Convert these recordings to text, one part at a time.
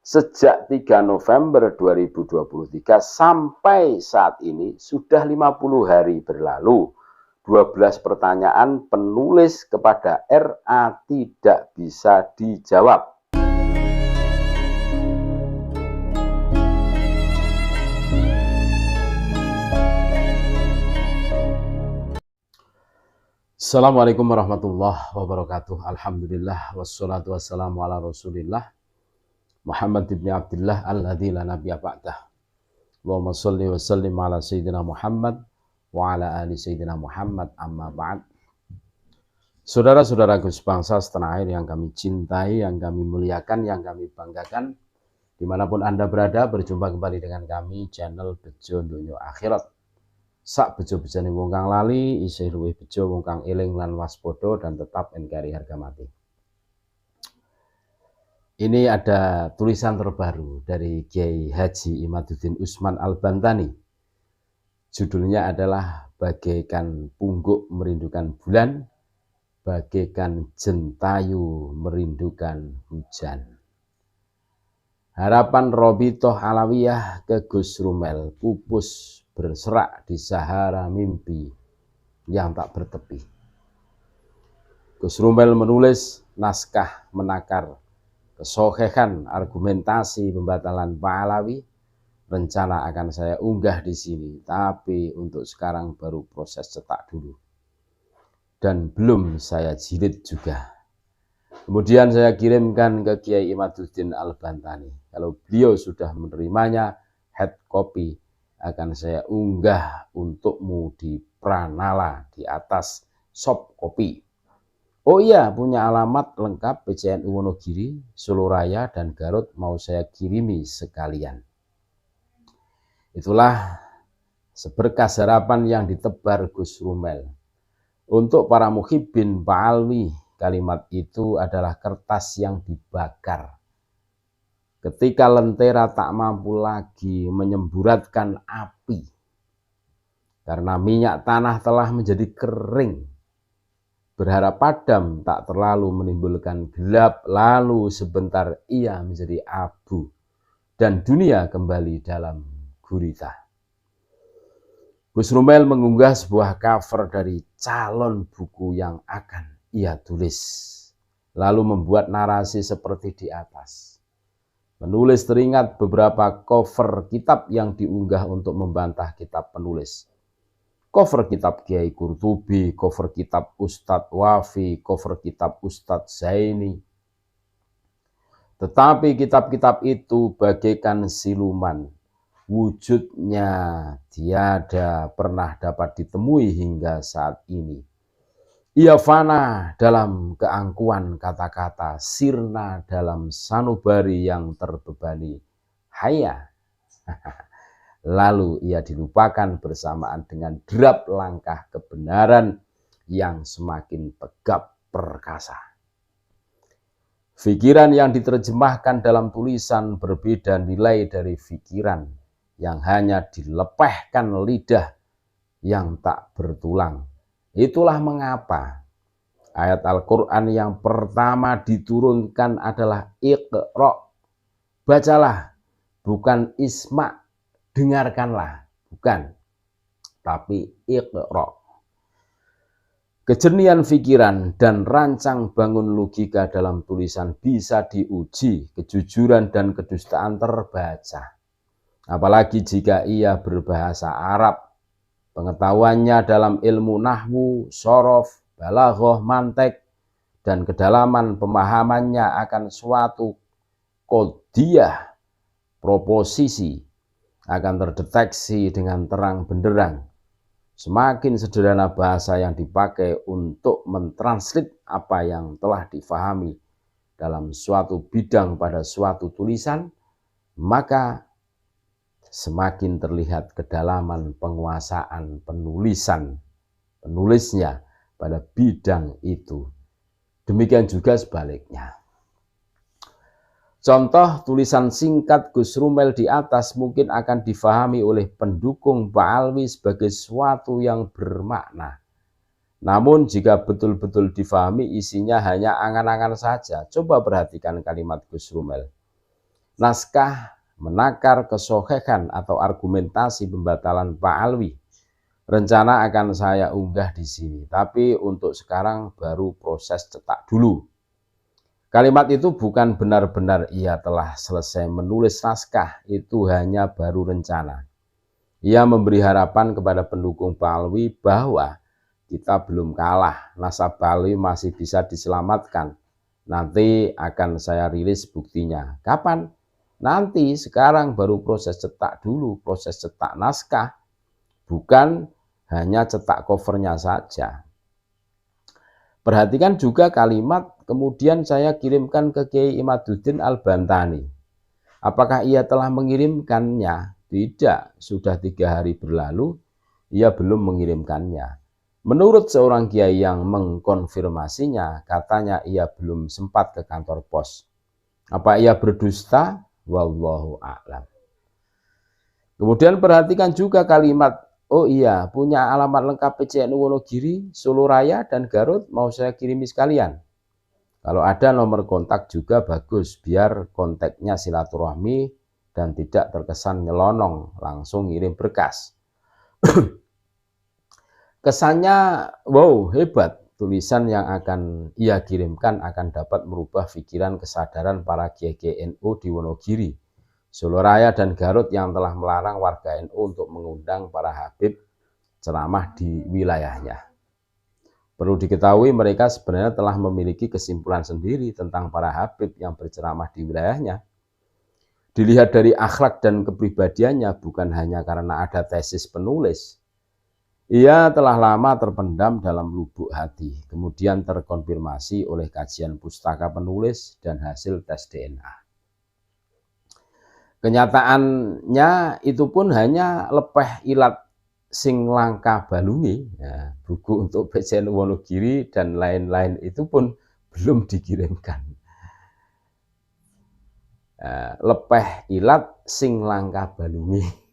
sejak 3 November 2023 sampai saat ini sudah 50 hari berlalu. 12 pertanyaan penulis kepada RA tidak bisa dijawab. Assalamualaikum warahmatullahi wabarakatuh. Alhamdulillah wassalatu wassalamu ala Rasulillah Muhammad ibn Abdullah alladzi la nabiyya ba'dah. Allahumma shalli wa sallim ala sayyidina Muhammad wa ala ali sayyidina Muhammad, amma ba'd. Saudara-saudaraku sebangsa setanah air yang kami cintai, yang kami muliakan, yang kami banggakan, dimanapun Anda berada, berjumpa kembali dengan kami channel Bejo Donya Akhirat. Sak bejo-bejane wong kang lali, isih luwih bejo wong kang eling lan waspada dan tetap NKRI harga mati. Ini ada tulisan terbaru dari Kiai Haji Imaduddin Usman Al-Bantani. Judulnya adalah Bagaikan Pungguk Merindukan Bulan, Bagaikan Jentayu Merindukan Hujan. Harapan Robitoh Alawiyah ke Gus Rumel pupus berserak di Sahara mimpi yang tak bertepi. Gus Rumel menulis naskah menakar kesohehan argumentasi pembatalan Pak Alawi. Rencana akan saya unggah di sini, tapi untuk sekarang baru proses cetak dulu. Dan belum saya jilid juga. Kemudian saya kirimkan ke Kiai Imaduddin Al-Bantani. Kalau beliau sudah menerimanya, head copy akan saya unggah untukmu di Pranala di atas soft copy. Oh iya, punya alamat lengkap PCNU Wonogiri, Solo Raya, dan Garut mau saya kirimi sekalian. Itulah seberkas harapan yang ditebar Gus Rumel. Untuk para muhibbin Pak Alwi, kalimat itu adalah kertas yang dibakar. Ketika lentera tak mampu lagi menyemburatkan api, karena minyak tanah telah menjadi kering, berharap padam tak terlalu menimbulkan gelap, lalu sebentar ia menjadi abu, dan dunia kembali dalam gurita. Gus Rumel mengunggah sebuah cover dari calon buku yang akan ia tulis, lalu membuat narasi seperti di atas. Penulis teringat beberapa cover kitab yang diunggah untuk membantah kitab penulis. Cover kitab Kiai Qurtubi, cover kitab Ustadz Wafi, cover kitab Ustadz Zaini. Tetapi kitab-kitab itu bagaikan siluman. Wujudnya tiada pernah dapat ditemui hingga saat ini. Ia fana dalam keangkuhan kata-kata, sirna dalam sanubari yang terbebani haya. Lalu ia dilupakan bersamaan dengan derap langkah kebenaran yang semakin tegap perkasa. Pikiran yang diterjemahkan dalam tulisan berbeda nilai dari pikiran yang hanya dilepehkan lidah yang tak bertulang. Itulah mengapa ayat Al-Quran yang pertama diturunkan adalah Iqra. Bacalah, bukan isma, dengarkanlah, bukan, tapi Iqra. Kejernihan pikiran dan rancang bangun logika dalam tulisan bisa diuji, kejujuran dan kedustaan terbaca. Apalagi jika ia berbahasa Arab. Pengetahuannya dalam ilmu nahwu, sorof, balaghah, mantek, dan kedalaman pemahamannya akan suatu qadiyah, proposisi, akan terdeteksi dengan terang benderang. Semakin sederhana bahasa yang dipakai untuk mentranslate apa yang telah difahami dalam suatu bidang pada suatu tulisan, maka semakin terlihat kedalaman penguasaan penulisnya pada bidang itu. Demikian juga sebaliknya. Contoh tulisan singkat Gus Rumel di atas mungkin akan difahami oleh pendukung Pak Alwi sebagai sesuatu yang bermakna. Namun jika betul-betul difahami isinya hanya angan-angan saja. Coba perhatikan kalimat Gus Rumel. naskah menakar kesohihan atau argumentasi pembatalan Pak Alwi. Rencana akan saya unggah di sini, tapi untuk sekarang baru proses cetak dulu. Kalimat itu bukan benar-benar ia telah selesai menulis naskah, itu hanya baru rencana. Ia memberi harapan kepada pendukung Pak Alwi bahwa kita belum kalah, nasab Pak Alwi masih bisa diselamatkan. Nanti akan saya rilis buktinya. Kapan? Nanti, sekarang baru proses cetak dulu, proses cetak naskah, bukan hanya cetak covernya saja. Perhatikan juga kalimat kemudian saya kirimkan ke Kiai Imaduddin Al-Bantani. Apakah ia telah mengirimkannya? Tidak, sudah 3 hari berlalu, ia belum mengirimkannya. Menurut seorang kiai yang mengkonfirmasinya, katanya ia belum sempat ke kantor pos. Apa ia berdusta? Wallahu a'lam. Kemudian perhatikan juga kalimat, oh iya, punya alamat lengkap PCNU Wonogiri, Solo Raya, dan Garut, mau saya kirimi sekalian. Kalau ada nomor kontak juga bagus, biar kontaknya silaturahmi dan tidak terkesan nyelonong, langsung ngirim berkas. Kesannya, wow, hebat. Tulisan yang akan ia kirimkan akan dapat merubah pikiran kesadaran para kiai NU di Wonogiri, Solo Raya, dan Garut yang telah melarang warga NU untuk mengundang para habib ceramah di wilayahnya. Perlu diketahui mereka sebenarnya telah memiliki kesimpulan sendiri tentang para habib yang berceramah di wilayahnya. Dilihat dari akhlak dan kepribadiannya, bukan hanya karena ada tesis penulis. Ia telah lama terpendam dalam lubuk hati, kemudian terkonfirmasi oleh kajian pustaka penulis dan hasil tes DNA. Kenyataannya itu pun hanya lepeh ilat sing langka balungi, ya, buku untuk PCNU Wonogiri dan lain-lain itu pun belum dikirimkan. Lepeh ilat sing langka balungi.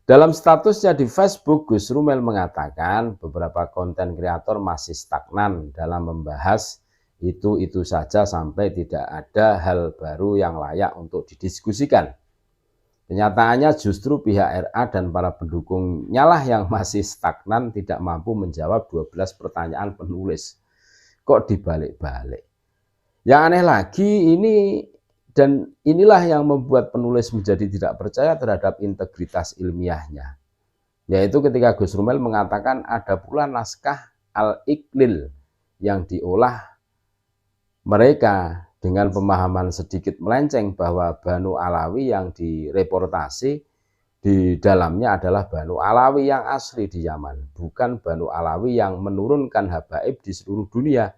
Dalam statusnya di Facebook, Gus Rumel mengatakan beberapa konten kreator masih stagnan dalam membahas itu saja sampai tidak ada hal baru yang layak untuk didiskusikan. Kenyataannya justru pihak RA dan para pendukungnya lah yang masih stagnan, tidak mampu menjawab 12 pertanyaan penulis. Kok dibalik-balik? Yang aneh lagi ini, dan inilah yang membuat penulis menjadi tidak percaya terhadap integritas ilmiahnya. Yaitu ketika Gus Rumel mengatakan ada pula naskah Al-Iqlil yang diolah mereka dengan pemahaman sedikit melenceng bahwa Banu Alawi yang direportasi di dalamnya adalah Banu Alawi yang asli di Yaman, bukan Banu Alawi yang menurunkan habaib di seluruh dunia.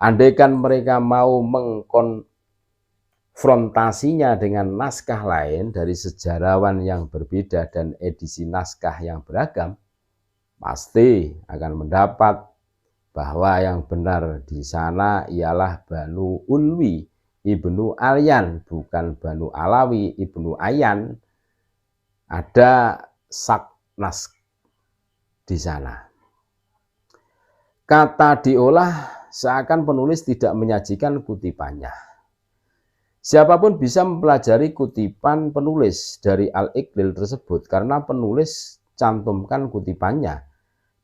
Andaikan mereka mau mengkonfrontasinya dengan naskah lain dari sejarawan yang berbeda dan edisi naskah yang beragam, pasti akan mendapat bahwa yang benar di sana ialah Banu Ulwi Ibnu Alyan, bukan Banu Alawi Ibnu Ayan. Ada saknas di sana. Kata diolah seakan penulis tidak menyajikan kutipannya. Siapapun bisa mempelajari kutipan penulis dari Al-Iqlil tersebut karena penulis cantumkan kutipannya.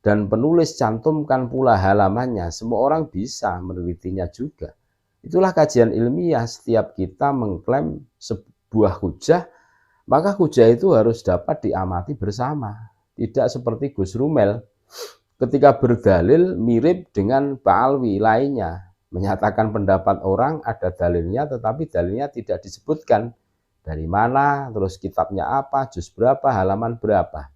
Dan penulis cantumkan pula halamannya, semua orang bisa menelitinya juga. Itulah kajian ilmiah. Setiap kita mengklaim sebuah hujah, maka hujah itu harus dapat diamati bersama. Tidak seperti Gus Rumel ketika berdalil mirip dengan Pak Alwi lainnya, menyatakan pendapat orang ada dalilnya tetapi dalilnya tidak disebutkan. Dari mana, terus kitabnya apa, juz berapa, halaman berapa.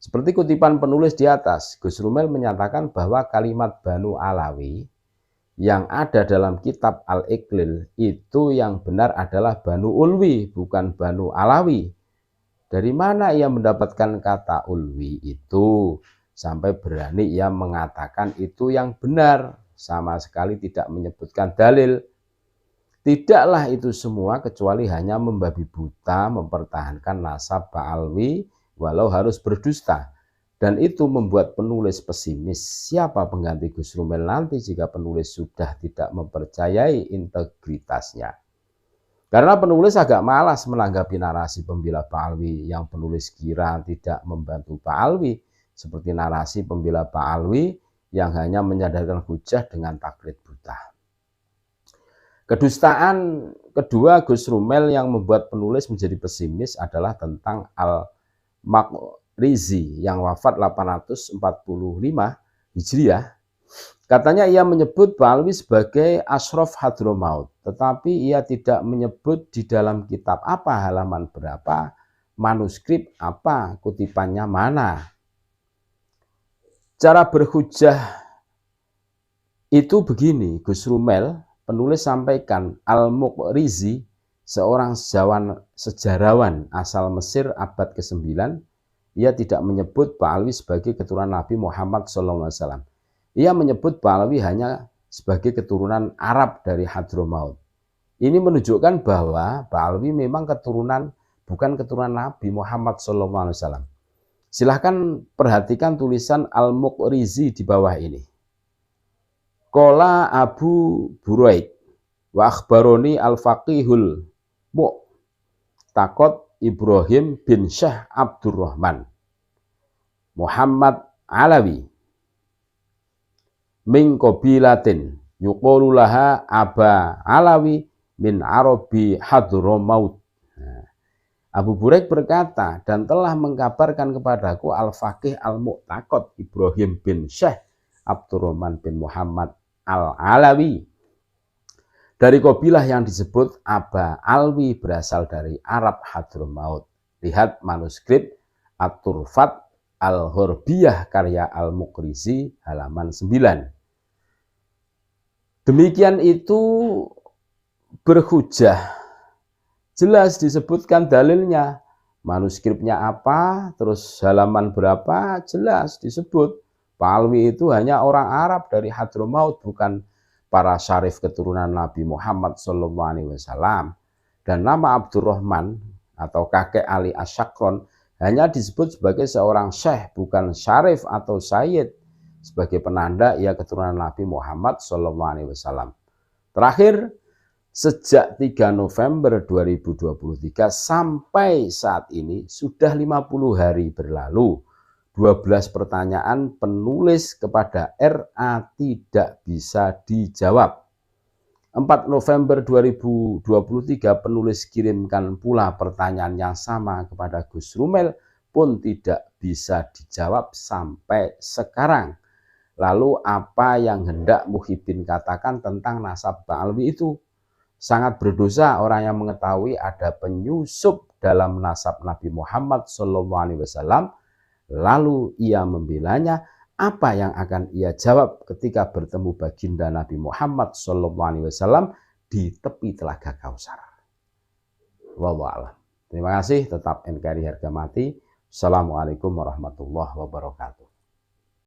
Seperti kutipan penulis di atas, Gus Rumel menyatakan bahwa kalimat Banu Alawi yang ada dalam kitab Al-Iqlil itu yang benar adalah Banu Ulwi, bukan Banu Alawi. Dari mana ia mendapatkan kata Ulwi itu sampai berani ia mengatakan itu yang benar, sama sekali tidak menyebutkan dalil. Tidaklah itu semua kecuali hanya membabi buta mempertahankan nasab Pak Alwi walau harus berdusta, dan itu membuat penulis pesimis siapa pengganti Gus Rumel nanti jika penulis sudah tidak mempercayai integritasnya. Karena penulis agak malas menanggapi narasi pembela Pak Alwi yang penulis kira tidak membantu Pak Alwi, seperti narasi pembela Pak Alwi yang hanya menyadarkan hujah dengan taklid buta. Kedustaan kedua Gus Rumel yang membuat penulis menjadi pesimis adalah tentang Al-Maqrizi yang wafat 845 Hijriah. Katanya ia menyebut Pak Alwi sebagai Ashraf Hadromaut, tetapi ia tidak menyebut di dalam kitab apa, halaman berapa, manuskrip apa, kutipannya mana. Cara berhujah itu begini, Gus Rumel, penulis sampaikan Al-Maqrizi, seorang sejarawan asal Mesir abad ke-9, ia tidak menyebut Pak Alwi sebagai keturunan Nabi Muhammad SAW. Ia menyebut Pak Alwi hanya sebagai keturunan Arab dari Hadromaut. Ini menunjukkan bahwa Pak Alwi memang bukan keturunan Nabi Muhammad SAW. Silahkan perhatikan tulisan Al-Maqrizi di bawah ini. Qala Abu Buraid wa akhbaroni al-faqihul mu'taqad Ibrahim bin Syekh Abdurrahman Muhammad Alawi min qabilatin yuqalu laha Aba Alawi min Arabi Hadromaut. Abu Buraid berkata, dan telah mengkabarkan kepadaku al-faqih al-mu'taqad Ibrahim bin Syekh Abdurrahman bin Muhammad al-Alawi dari kabilah yang disebut Aba Alwi, berasal dari Arab Hadromaut. Lihat manuskrip At-Turfat Al-Hurbiyah karya Al-Maqrizi halaman 9. Demikian itu berhujah. Jelas disebutkan dalilnya. Manuskripnya apa, terus halaman berapa, jelas disebut. Pak Alwi itu hanya orang Arab dari Hadromaut, bukan para syarif keturunan Nabi Muhammad SAW. Dan nama Abdurrahman atau kakek Ali Asyakron hanya disebut sebagai seorang syekh, bukan syarif atau sayyid, sebagai penanda ia keturunan Nabi Muhammad SAW. Terakhir, sejak 3 November 2023 sampai saat ini sudah 50 hari berlalu. 12 pertanyaan penulis kepada RA tidak bisa dijawab. 4 November 2023 penulis kirimkan pula pertanyaan yang sama kepada Gus Rumel, pun tidak bisa dijawab sampai sekarang. Lalu apa yang hendak Muhyiddin katakan tentang nasab Pak Alwi itu? Sangat berdosa orang yang mengetahui ada penyusup dalam nasab Nabi Muhammad SAW, lalu ia membelanya. Apa yang akan ia jawab ketika bertemu baginda Nabi Muhammad SAW di tepi Telaga Kausar? Wallahu a'lam. Terima kasih, tetap NKRI harga mati. Assalamualaikum warahmatullahi wabarakatuh.